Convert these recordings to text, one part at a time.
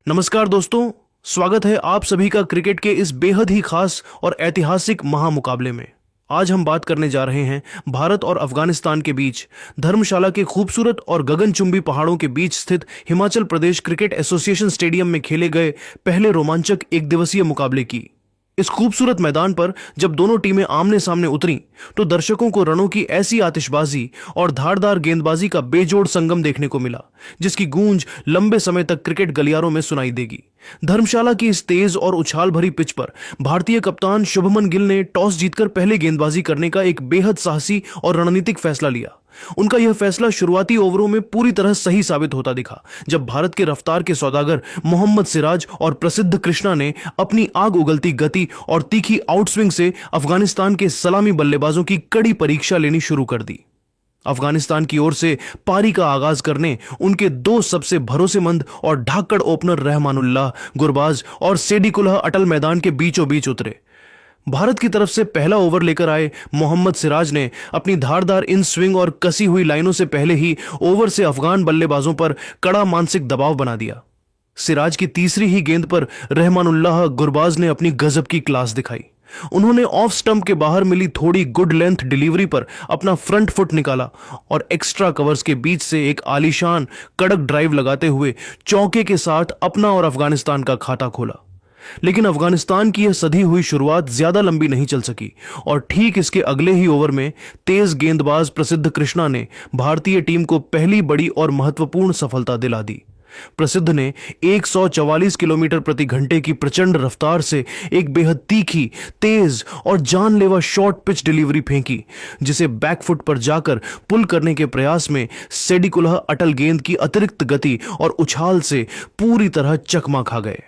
नमस्कार दोस्तों, स्वागत है आप सभी का क्रिकेट के इस बेहद ही खास और ऐतिहासिक महामुकाबले में। आज हम बात करने जा रहे हैं भारत और अफगानिस्तान के बीच धर्मशाला के खूबसूरत और गगनचुंबी पहाड़ों के बीच स्थित Himachal Pradesh cricket association stadium में खेले गए पहले रोमांचक एक दिवसीय मुकाबले की। इस खूबसूरत मैदान पर जब दोनों टीमें आमने सामने उतरीं तो दर्शकों को रनों की ऐसी आतिशबाजी और धारदार गेंदबाजी का बेजोड़ संगम देखने को मिला जिसकी गूंज लंबे समय तक क्रिकेट गलियारों में सुनाई देगी। धर्मशाला की इस तेज और उछाल भरी पिच पर भारतीय कप्तान शुभमन गिल ने टॉस जीतकर पहले गेंदबाजी करने का एक बेहद साहसी और रणनीतिक फैसला लिया। उनका यह फैसला शुरुआती ओवरों में पूरी तरह सही साबित होता दिखा जब भारत के रफ्तार के सौदागर मोहम्मद सिराज और प्रसिद्ध कृष्णा ने अपनी आग उगलती गति और तीखी आउटस्विंग से अफगानिस्तान के सलामी बल्लेबाजों की कड़ी परीक्षा लेनी शुरू कर दी। अफगानिस्तान की ओर से पारी का आगाज करने उनके दो सबसे भरोसेमंद और ढाकड़ ओपनर रहमानुल्लाह गुरबाज और सेडिकुल्लाह अटल मैदान के बीचों बीच उतरे। भारत की तरफ से पहला ओवर लेकर आए मोहम्मद सिराज ने अपनी धारदार इन स्विंग और कसी हुई लाइनों से पहले ही ओवर से अफगान बल्लेबाजों पर कड़ा मानसिक दबाव बना दिया। सिराज की तीसरी ही गेंद पर रहमानुल्लाह गुरबाज ने अपनी गजब की क्लास दिखाई। उन्होंने ऑफ स्टंप के बाहर मिली थोड़ी गुड लेंथ डिलीवरी पर अपना फ्रंट फुट निकाला और एक्स्ट्रा कवर्स के बीच से एक आलीशान कड़क ड्राइव लगाते हुए चौके के साथ अपना और अफगानिस्तान का खाता खोला। लेकिन अफगानिस्तान की यह सधी हुई शुरुआत ज्यादा लंबी नहीं चल सकी और ठीक इसके अगले ही ओवर में तेज गेंदबाज प्रसिद्ध कृष्णा ने भारतीय टीम को पहली बड़ी और महत्वपूर्ण सफलता दिला दी। प्रसिद्ध ने 144 किलोमीटर प्रति घंटे की प्रचंड रफ्तार से एक बेहद तीखी, तेज और जानलेवा शॉर्ट पिच डिलीवरी फेंकी जिसे बैकफुट पर जाकर पुल करने के प्रयास में सेडिकुल्लाह अटल गेंद की अतिरिक्त गति और उछाल से पूरी तरह चकमा खा गए।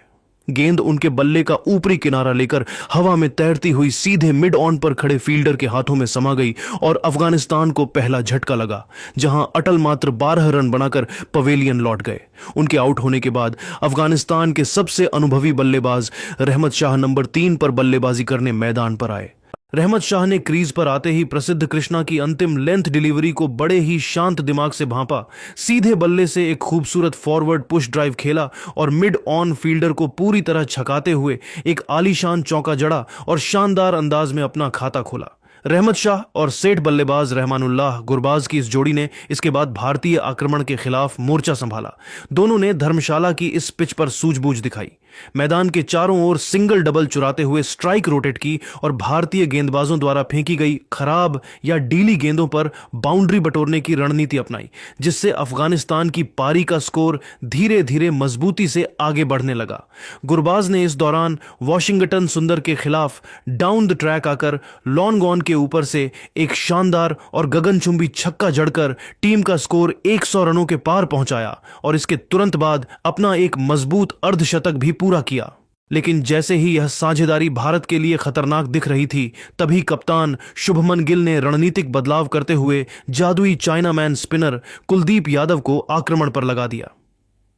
गेंद उनके बल्ले का ऊपरी किनारा लेकर हवा में तैरती हुई सीधे मिड ऑन पर खड़े फील्डर के हाथों में समा गई और अफगानिस्तान को पहला झटका लगा जहां अटल मात्र 12 रन बनाकर पवेलियन लौट गए। उनके आउट होने के बाद अफगानिस्तान के सबसे अनुभवी बल्लेबाज रहमत शाह नंबर 3 पर बल्लेबाजी करने मैदान पर आए। रहमत शाह ने क्रीज पर आते ही प्रसिद्ध कृष्णा की अंतिम लेंथ डिलीवरी को बड़े ही शांत दिमाग से भांपा, सीधे बल्ले से एक खूबसूरत फॉरवर्ड पुश ड्राइव खेला और मिड ऑन फील्डर को पूरी तरह छकाते हुए एक आलीशान चौका जड़ा और शानदार अंदाज में अपना खाता खोला। रहमत शाह और सेठ बल्लेबाज रहमानुल्लाह गुरबाज की इस जोड़ी ने इसके बाद भारतीय आक्रमण के खिलाफ मोर्चा संभाला। दोनों ने धर्मशाला की इस पिच पर सूझबूझ दिखाई, मैदान के चारों ओर सिंगल डबल चुराते हुए स्ट्राइक रोटेट की और भारतीय गेंदबाजों द्वारा फेंकी गई खराब या डीली गेंदों पर बाउंड्री बटोरने की रणनीति अपनाई जिससे अफगानिस्तान की पारी का स्कोर धीरे धीरे मजबूती से आगे बढ़ने लगा। गुरबाज ने इस दौरान वॉशिंगटन सुंदर के खिलाफ डाउन द ट्रैक आकर लॉन्ग ऑन के ऊपर से एक शानदार और गगनचुंबी छक्का जड़कर टीम का स्कोर 100 रनों के पार पहुंचाया और इसके तुरंत बाद अपना एक मजबूत अर्धशतक भी पूरा किया। लेकिन जैसे ही यह साझेदारी भारत के लिए खतरनाक दिख रही थी तभी कप्तान शुभमन गिल ने रणनीतिक बदलाव करते हुए जादुई चाइनामैन स्पिनर कुलदीप यादव को आक्रमण पर लगा दिया।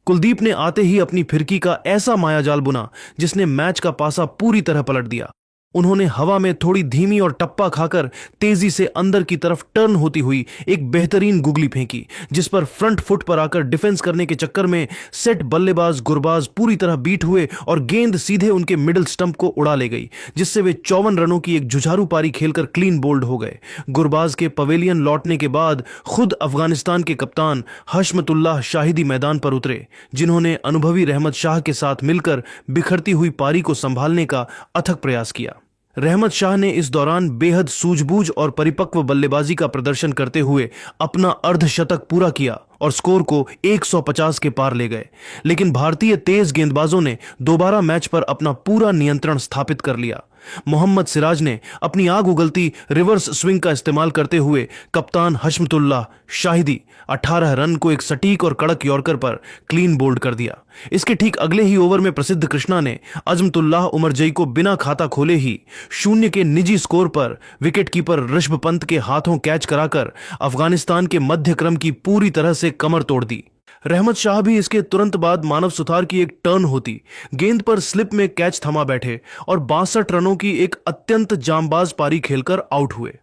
कुलदीप ने आते ही अपनी फिरकी का ऐसा मायाजाल बुना जिसने मैच का पासा पूरी तरह पलट दिया। उन्होंने हवा में थोड़ी धीमी और टप्पा खाकर तेजी से अंदर की तरफ टर्न होती हुई एक बेहतरीन गुगली फेंकी जिस पर फ्रंट फुट पर आकर डिफेंस करने के चक्कर में सेट बल्लेबाज गुरबाज पूरी तरह बीट हुए और गेंद सीधे उनके मिडिल स्टंप को उड़ा ले गई जिससे वे 54 रनों की एक जुझारू पारी खेलकर क्लीन बोल्ड हो गए। गुरबाज के पवेलियन लौटने के बाद खुद अफगानिस्तान के कप्तान हशमतुल्लाह शाहिदी मैदान पर उतरे जिन्होंने अनुभवी रहमत शाह के साथ मिलकर बिखरती हुई पारी को संभालने का अथक प्रयास किया। रहमत शाह ने इस दौरान बेहद सूझबूझ और परिपक्व बल्लेबाजी का प्रदर्शन करते हुए अपना अर्धशतक पूरा किया और स्कोर को 150 के पार ले गए। लेकिन भारतीय तेज गेंदबाजों ने दोबारा मैच पर अपना पूरा नियंत्रण स्थापित कर लिया। मोहम्मद सिराज ने अपनी आग उगलती रिवर्स स्विंग का इस्तेमाल करते हुए कप्तान हशमतुल्लाह शाहिदी 18 रन को एक सटीक और कड़क यॉर्कर पर क्लीन बोल्ड कर दिया। इसके ठीक अगले ही ओवर में प्रसिद्ध कृष्णा ने अजमतुल्लाह उमरजई को बिना खाता खोले ही 0 के निजी स्कोर पर विकेटकीपर ऋषभ पंत के हाथों कैच कराकर अफगानिस्तान के मध्य क्रम की पूरी तरह से कमर तोड़ दी। रहमत शाह भी इसके तुरंत बाद मानव सुथार की एक टर्न होती गेंद पर स्लिप में कैच थमा बैठे और 62 रनों की एक अत्यंत जांबाज पारी खेलकर आउट हुए।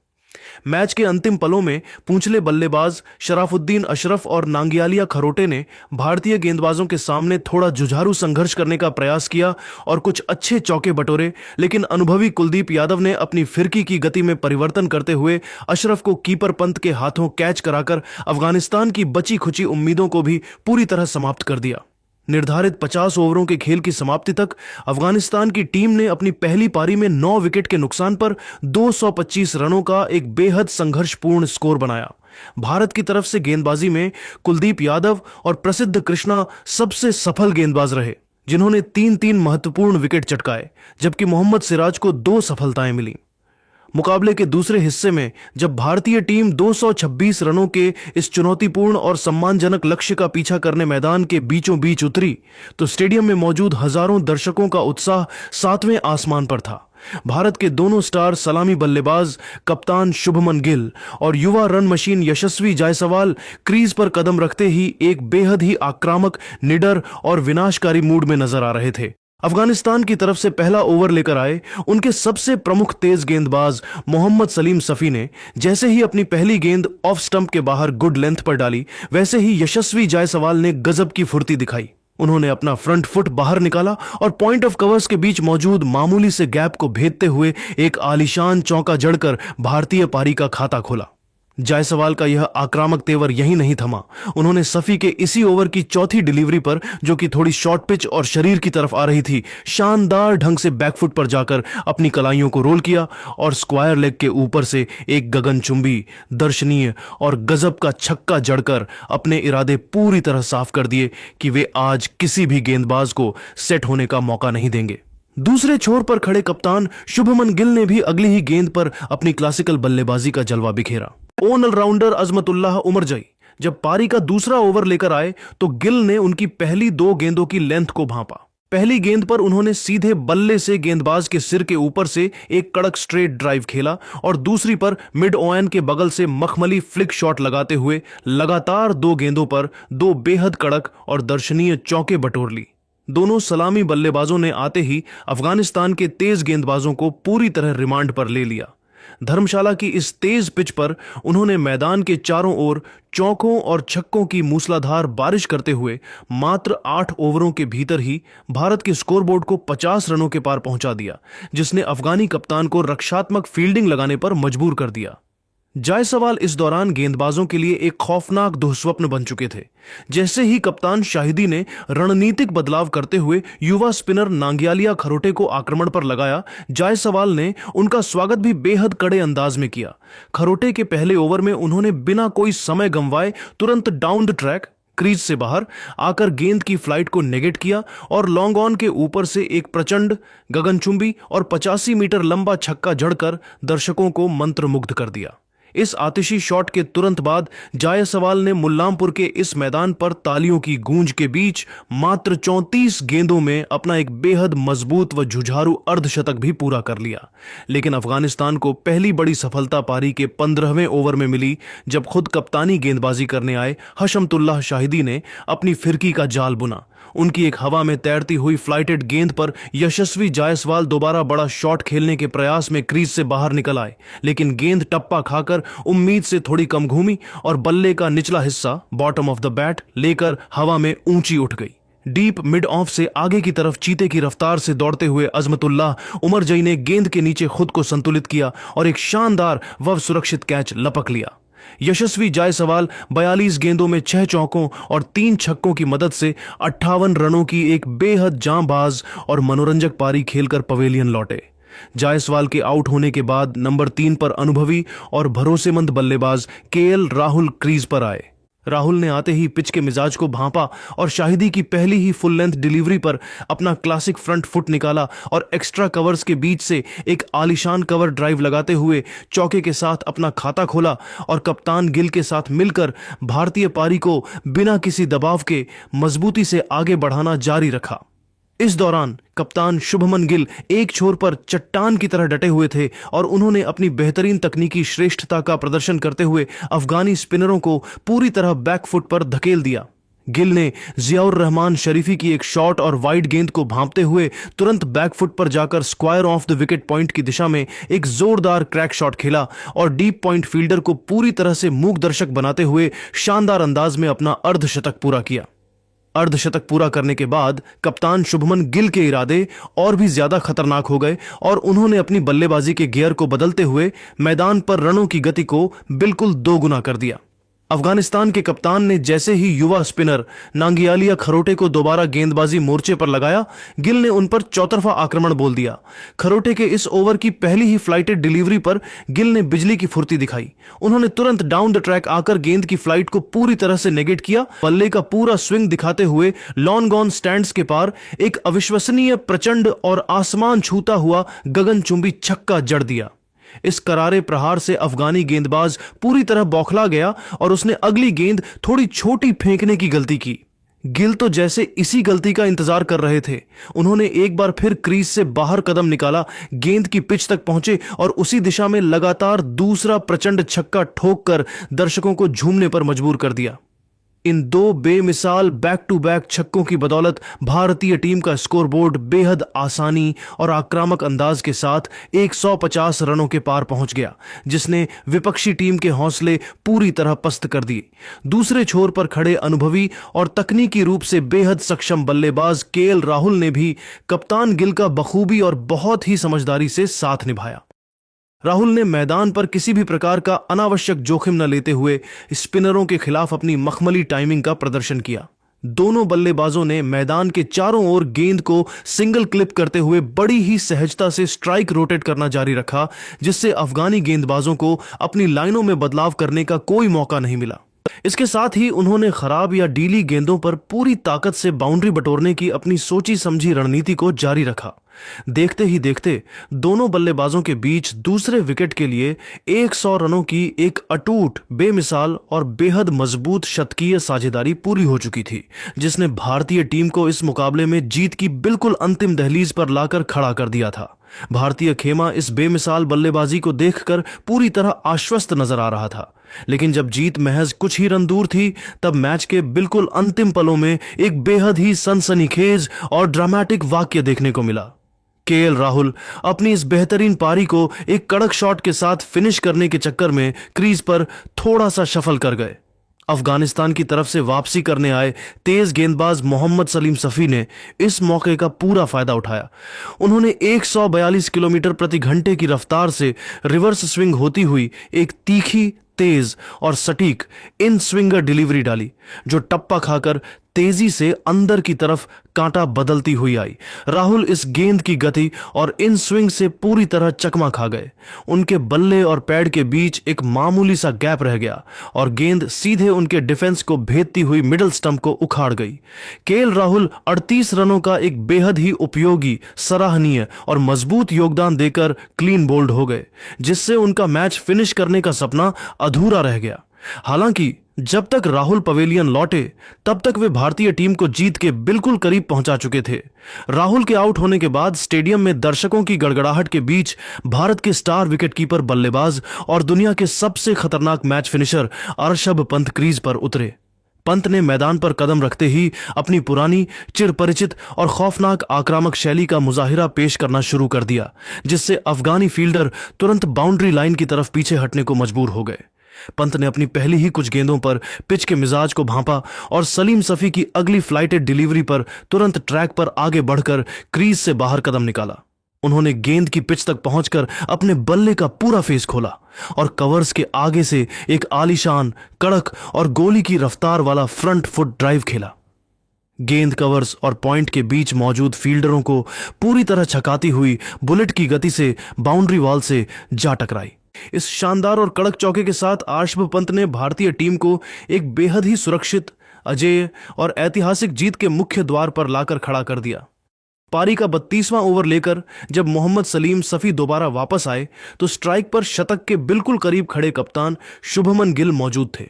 मैच के अंतिम पलों में पूंछले बल्लेबाज शराफुद्दीन अशरफ और नांगियालिया खरोटे ने भारतीय गेंदबाजों के सामने थोड़ा जुझारू संघर्ष करने का प्रयास किया और कुछ अच्छे चौके बटोरे, लेकिन अनुभवी कुलदीप यादव ने अपनी फिरकी की गति में परिवर्तन करते हुए अशरफ को कीपर पंत के हाथों कैच कराकर अफगानिस्तान की बची खुची उम्मीदों को भी पूरी तरह समाप्त कर दिया। निर्धारित 50 ओवरों के खेल की समाप्ति तक अफगानिस्तान की टीम ने अपनी पहली पारी में 9 विकेट के नुकसान पर 225 रनों का एक बेहद संघर्षपूर्ण स्कोर बनाया। भारत की तरफ से गेंदबाजी में कुलदीप यादव और प्रसिद्ध कृष्णा सबसे सफल गेंदबाज रहे, जिन्होंने 3-3 महत्वपूर्ण विकेट चटकाए, जबकि मोहम्मद सिराज को 2 सफलताएं मिली। मुकाबले के दूसरे हिस्से में जब भारतीय टीम 226 रनों के इस चुनौतीपूर्ण और सम्मानजनक लक्ष्य का पीछा करने मैदान के बीचों बीच उतरी, तो स्टेडियम में मौजूद हजारों दर्शकों का उत्साह 7वें आसमान पर था। भारत के दोनों स्टार सलामी बल्लेबाज कप्तान शुभमन गिल और युवा रन मशीन यशस्वी जायसवाल क्रीज पर कदम रखते ही एक बेहद ही आक्रामक, निडर और विनाशकारी मूड में नजर आ रहे थे। अफगानिस्तान की तरफ से पहला ओवर लेकर आए उनके सबसे प्रमुख तेज गेंदबाज मोहम्मद सलीम सफी ने जैसे ही अपनी पहली गेंद ऑफ स्टंप के बाहर गुड लेंथ पर डाली, वैसे ही यशस्वी जायसवाल ने गजब की फुर्ती दिखाई। उन्होंने अपना फ्रंट फुट बाहर निकाला और पॉइंट ऑफ कवर्स के बीच मौजूद मामूली से गैप को भेदते हुए एक आलीशान चौका जड़कर भारतीय पारी का खाता खोला। जायसवाल का यह आक्रामक तेवर यहीं नहीं थमा। उन्होंने सफी के इसी ओवर की चौथी डिलीवरी पर, जो कि थोड़ी शॉर्ट पिच और शरीर की तरफ आ रही थी, शानदार ढंग से बैकफुट पर जाकर अपनी कलाइयों को रोल किया और स्क्वायर लेग के ऊपर से एक गगनचुंबी, दर्शनीय और गजब का छक्का जड़कर अपने इरादे पूरी तरह साफ कर दिए कि वे आज किसी भी गेंदबाज को सेट होने का मौका नहीं देंगे। दूसरे छोर पर खड़े कप्तान शुभमन गिल ने भी अगली ही गेंद पर अपनी क्लासिकल बल्लेबाजी का जलवा बिखेरा। ऑलराउंडर अजमतुल्लाह उमरजई जब पारी का दूसरा ओवर लेकर आए तो गिल ने उनकी पहली 2 गेंदों की लेंथ को भांपा। पहली गेंद पर उन्होंने सीधे बल्ले से गेंदबाज के सिर के ऊपर से एक कड़क स्ट्रेट ड्राइव खेला और दूसरी पर मिड ऑन के बगल से मखमली फ्लिक शॉट लगाते हुए लगातार 2 गेंदों पर 2 बेहद कड़क और दर्शनीय चौके बटोर ली। दोनों सलामी बल्लेबाजों ने आते ही अफगानिस्तान के तेज गेंदबाजों को पूरी तरह रिमांड पर ले लिया। धर्मशाला की इस तेज पिच पर उन्होंने मैदान के चारों ओर चौकों और छक्कों की मूसलाधार बारिश करते हुए मात्र 8 ओवरों के भीतर ही भारत के स्कोरबोर्ड को 50 रनों के पार पहुंचा दिया, जिसने अफगानी कप्तान को रक्षात्मक फील्डिंग लगाने पर मजबूर कर दिया। जायसवाल इस दौरान गेंदबाजों के लिए एक खौफनाक दुःस्वप्न बन चुके थे। जैसे ही कप्तान शाहिदी ने रणनीतिक बदलाव करते हुए युवा स्पिनर नांगियालिया खरोटे को आक्रमण पर लगाया, जायसवाल ने उनका स्वागत भी बेहद कड़े अंदाज में किया। खरोटे के पहले ओवर में उन्होंने बिना कोई समय गंवाए तुरंत डाउन द ट्रैक क्रीज से बाहर आकर गेंद की फ्लाइट को नेगेट किया और लॉन्ग ऑन के ऊपर से एक प्रचंड, गगनचुंबी और 85 मीटर लंबा छक्का जड़कर दर्शकों को मंत्रमुग्ध कर दिया। इस आतिशी शॉट के तुरंत बाद जायसवाल ने मुल्लामपुर के इस मैदान पर तालियों की गूंज के बीच मात्र 34 गेंदों में अपना एक बेहद मजबूत व जुझारू अर्धशतक भी पूरा कर लिया। लेकिन अफगानिस्तान को पहली बड़ी सफलता पारी के 15वें ओवर में मिली, जब खुद कप्तानी गेंदबाजी करने आए हशमतुल्लाह शाहिदी ने अपनी फिरकी का जाल बुना। उनकी एक हवा में तैरती हुई फ्लाइटेड गेंद पर यशस्वी जायसवाल दोबारा बड़ा शॉट खेलने के प्रयास में क्रीज से बाहर निकल आए, लेकिन गेंद टप्पा खाकर उम्मीद से थोड़ी कम घूमी और बल्ले का निचला हिस्सा, बॉटम ऑफ द बैट, लेकर हवा में ऊंची उठ गई। डीप मिड ऑफ से आगे की तरफ चीते की रफ्तार से दौड़ते हुए अजमतुल्लाह उमरजई ने गेंद के नीचे खुद को संतुलित किया और एक शानदार व सुरक्षित कैच लपक लिया। यशस्वी जायसवाल 42 गेंदों में 6 चौकों और 3 छक्कों की मदद से 58 रनों की एक बेहद जांबाज और मनोरंजक पारी खेलकर पवेलियन लौटे। जायसवाल के आउट होने के बाद नंबर 3 पर अनुभवी और भरोसेमंद बल्लेबाज केएल राहुल क्रीज पर आए। राहुल ने आते ही पिच के मिजाज को भांपा और शाहिदी की पहली ही फुल लेंथ डिलीवरी पर अपना क्लासिक फ्रंट फुट निकाला और एक्स्ट्रा कवर्स के बीच से एक आलीशान कवर ड्राइव लगाते हुए चौके के साथ अपना खाता खोला और कप्तान गिल के साथ मिलकर भारतीय पारी को बिना किसी दबाव के मजबूती से आगे बढ़ाना जारी रखा। इस दौरान कप्तान शुभमन गिल एक छोर पर चट्टान की तरह डटे हुए थे और उन्होंने अपनी बेहतरीन तकनीकी श्रेष्ठता का प्रदर्शन करते हुए अफगानी स्पिनरों को पूरी तरह बैकफुट पर धकेल दिया। गिल ने जियाउर रहमान शरीफी की एक शॉर्ट और वाइड गेंद को भांपते हुए तुरंत बैकफुट पर जाकर square of the wicket point की दिशा में एक जोरदार क्रैक शॉट खेला और डीप पॉइंट फील्डर को पूरी तरह से मूक दर्शक बनाते हुए शानदार अंदाज में अपना अर्धशतक पूरा किया। अर्धशतक पूरा करने के बाद कप्तान शुभमन गिल के इरादे और भी ज्यादा खतरनाक हो गए और उन्होंने अपनी बल्लेबाजी के गियर को बदलते हुए मैदान पर रनों की गति को बिल्कुल दोगुना कर दिया। अफगानिस्तान के कप्तान ने जैसे ही युवा स्पिनर नांगियालिया खरोटे को दोबारा गेंदबाजी मोर्चे पर लगाया, गिल ने उन पर चौतरफा आक्रमण बोल दिया। खरोटे के इस ओवर की पहली ही फ्लाइटेड डिलीवरी पर गिल ने बिजली की फुर्ती दिखाई। उन्होंने तुरंत डाउन द ट्रैक आकर गेंद की फ्लाइट को पूरी तरह से नेगेट किया, बल्ले का पूरा स्विंग दिखाते हुए लॉन गॉन स्टैंड्स के पार एक अविश्वसनीय, प्रचंड और आसमान छूता हुआ गगनचुंबी छक्का जड़ दिया। इस करारे प्रहार से अफगानी गेंदबाज पूरी तरह बौखला गया और उसने अगली गेंद थोड़ी छोटी फेंकने की गलती की। गिल तो जैसे इसी गलती का इंतजार कर रहे थे। उन्होंने एक बार फिर क्रीज से बाहर कदम निकाला, गेंद की पिच तक पहुंचे और उसी दिशा में लगातार दूसरा प्रचंड छक्का ठोक कर दर्शकों को झूमने पर मजबूर कर दिया। इन दो बेमिसाल बैक टू बैक छक्कों की बदौलत भारतीय टीम का स्कोरबोर्ड बेहद आसानी और आक्रामक अंदाज के साथ 150 रनों के पार पहुंच गया, जिसने विपक्षी टीम के हौसले पूरी तरह पस्त कर दिए। दूसरे छोर पर खड़े अनुभवी और तकनीकी रूप से बेहद सक्षम बल्लेबाज केएल राहुल ने भी कप्तान गिल का बखूबी और बहुत ही समझदारी से साथ निभाया। राहुल ने मैदान पर किसी भी प्रकार का अनावश्यक जोखिम न लेते हुए स्पिनरों के खिलाफ अपनी मखमली टाइमिंग का प्रदर्शन किया। दोनों बल्लेबाजों ने मैदान के चारों ओर गेंद को सिंगल क्लिप करते हुए बड़ी ही सहजता से स्ट्राइक रोटेट करना जारी रखा, जिससे अफगानी गेंदबाजों को अपनी लाइनों में बदलाव करने का कोई मौका नहीं मिला। इसके साथ ही उन्होंने खराब या डीली गेंदों पर पूरी ताकत से बाउंड्री बटोरने की अपनी सोची समझी रणनीति को जारी रखा। देखते ही देखते दोनों बल्लेबाजों के बीच दूसरे विकेट के लिए 100 रनों की एक अटूट, बेमिसाल और बेहद मजबूत शतकीय साझेदारी पूरी हो चुकी थी, जिसने भारतीय टीम को इस मुकाबले में जीत की बिल्कुल अंतिम दहलीज पर लाकर खड़ा कर दिया था। भारतीय खेमा इस बेमिसाल बल्लेबाजी को देखकर पूरी तरह आश्वस्त नजर आ रहा था, लेकिन जब जीत महज कुछ ही रन दूर थी, तब मैच के बिल्कुल अंतिम पलों में एक बेहद ही सनसनीखेज और ड्रामेटिक वाक्य देखने को मिला। केएल राहुल अपनी इस बेहतरीन पारी को एक कड़क शॉट के साथ फिनिश करने के चक्कर में क्रीज पर थोड़ा सा शफल कर गए। अफगानिस्तान की तरफ से वापसी करने आए तेज गेंदबाज मोहम्मद सलीम सफी ने इस मौके का पूरा फायदा उठाया। उन्होंने 142 किलोमीटर प्रति घंटे की रफ्तार से रिवर्स स्विंग होती हुई एक तीखी, तेज और सटीक इन स्विंगर डिलीवरी डाली, जो टप्पा खाकर तेजी से अंदर की तरफ कांटा बदलती हुई आई। राहुल इस गेंद की गति और इन स्विंग से पूरी तरह चकमा खा गए। उनके बल्ले और पैड के बीच एक मामूली सा गैप रह गया और गेंद सीधे उनके डिफेंस को भेदती हुई मिडिल स्टंप को उखाड़ गई। केएल राहुल 38 रनों का एक बेहद ही उपयोगी, सराहनीय और मजबूत योगदान देकर क्लीन बोल्ड हो गए, जिससे उनका मैच फिनिश करने का सपना अधूरा रह गया। हालांकि जब तक राहुल पवेलियन लौटे, तब तक वे भारतीय टीम को जीत के बिल्कुल करीब पहुंचा चुके थे। राहुल के आउट होने के बाद स्टेडियम में दर्शकों की गड़गड़ाहट के बीच भारत के स्टार विकेटकीपर, बल्लेबाज और दुनिया के सबसे खतरनाक match finisher Rishabh Pant crease पर उतरे। पंत ने मैदान पर कदम रखते ही अपनी पुरानी, चिरपरिचित और खौफनाक आक्रामक शैली का मुजाहिरा पेश करना शुरू कर दिया, जिससे अफगानी फील्डर तुरंत बाउंड्री लाइन की तरफ पीछे हटने को मजबूर हो गए। पंत ने अपनी पहली ही कुछ गेंदों पर पिच के मिजाज को भांपा और सलीम सफी की अगली फ्लाइटेड डिलीवरी पर तुरंत ट्रैक पर आगे बढ़कर क्रीज से बाहर कदम निकाला। उन्होंने गेंद की पिच तक पहुंचकर अपने बल्ले का पूरा फेस खोला और कवर्स के आगे से एक आलीशान, कड़क और गोली की रफ्तार वाला फ्रंट फुट ड्राइव खेला। गेंद कवर्स और पॉइंट के बीच मौजूद फील्डरों को पूरी तरह छकाती हुई बुलेट की गति से बाउंड्री वॉल से जा टकराई। इस शानदार और कड़क चौके के साथ ऋषभ पंत ने भारतीय टीम को एक बेहद ही सुरक्षित, अजेय और ऐतिहासिक जीत के मुख्य द्वार पर लाकर खड़ा कर दिया। पारी का 32वां ओवर लेकर जब मोहम्मद सलीम सफी दोबारा वापस आए, तो स्ट्राइक पर शतक के बिल्कुल करीब खड़े कप्तान शुभमन गिल मौजूद थे।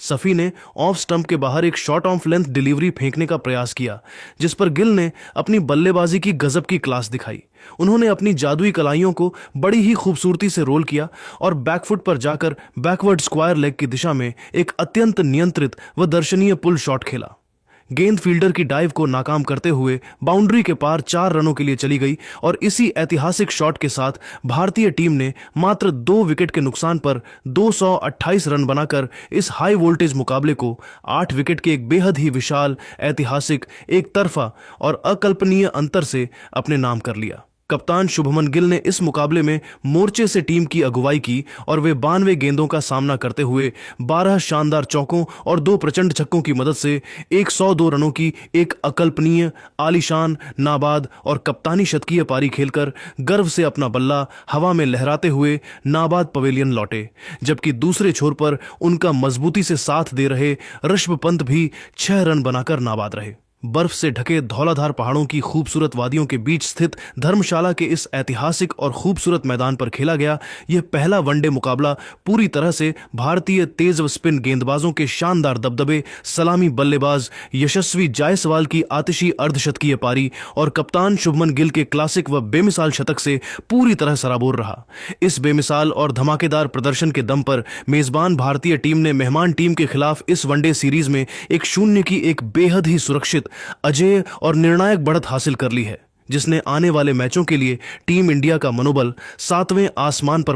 सफी ने ऑफ स्टंप के बाहर एक शॉर्ट ऑफ लेंथ डिलीवरी फेंकने का प्रयास किया, जिस पर गिल ने अपनी बल्लेबाजी की गजब की क्लास दिखाई। उन्होंने अपनी जादुई कलाइयों को बड़ी ही खूबसूरती से रोल किया और बैकफुट पर जाकर बैकवर्ड स्क्वायर लेग की दिशा में एक अत्यंत नियंत्रित व दर्शनीय पुल शॉट खेला। गेंद फील्डर की डाइव को नाकाम करते हुए बाउंड्री के पार 4 रनों के लिए चली गई और इसी ऐतिहासिक शॉट के साथ भारतीय टीम ने मात्र 2 विकेट के नुकसान पर 228 रन बनाकर इस हाई वोल्टेज मुकाबले को 8 विकेट के एक बेहद ही विशाल, ऐतिहासिक, एक तरफा और अकल्पनीय अंतर से अपने नाम कर लिया। कप्तान शुभमन गिल ने इस मुकाबले में मोर्चे से टीम की अगुवाई की और वे 92 गेंदों का सामना करते हुए 12 शानदार चौकों और 2 प्रचंड छक्कों की मदद से 102 रनों की एक अकल्पनीय, आलीशान, नाबाद और कप्तानी शतकीय पारी खेलकर गर्व से अपना बल्ला हवा में लहराते हुए नाबाद पवेलियन लौटे। जबकि दूसरे छोर पर उनका मजबूती से साथ दे रहे ऋषभ पंत भी 6 रन बनाकर नाबाद रहे। बर्फ से ढके धौलाधार पहाड़ों की खूबसूरत वादियों के बीच स्थित धर्मशाला के इस ऐतिहासिक और खूबसूरत मैदान पर खेला गया यह पहला वनडे मुकाबला पूरी तरह से भारतीय तेज स्पिन गेंदबाजों के शानदार दबदबे, सलामी बल्लेबाज यशस्वी जायसवाल की आतिशी अर्धशतकीय पारी और कप्तान शुभमन गिल के क्लासिक व बेमिसाल शतक से पूरी तरह सराबोर रहा। इस बेमिसाल और धमाकेदार प्रदर्शन के दम पर मेजबान भारतीय टीम ने मेहमान टीम के खिलाफ इस वनडे सीरीज में 1-0 की एक बेहद ही सुरक्षित, अजेय और निर्णायक बढ़त हासिल कर ली है, जिसने आने वाले मैचों के लिए टीम इंडिया का मनोबल 7वें आसमान पर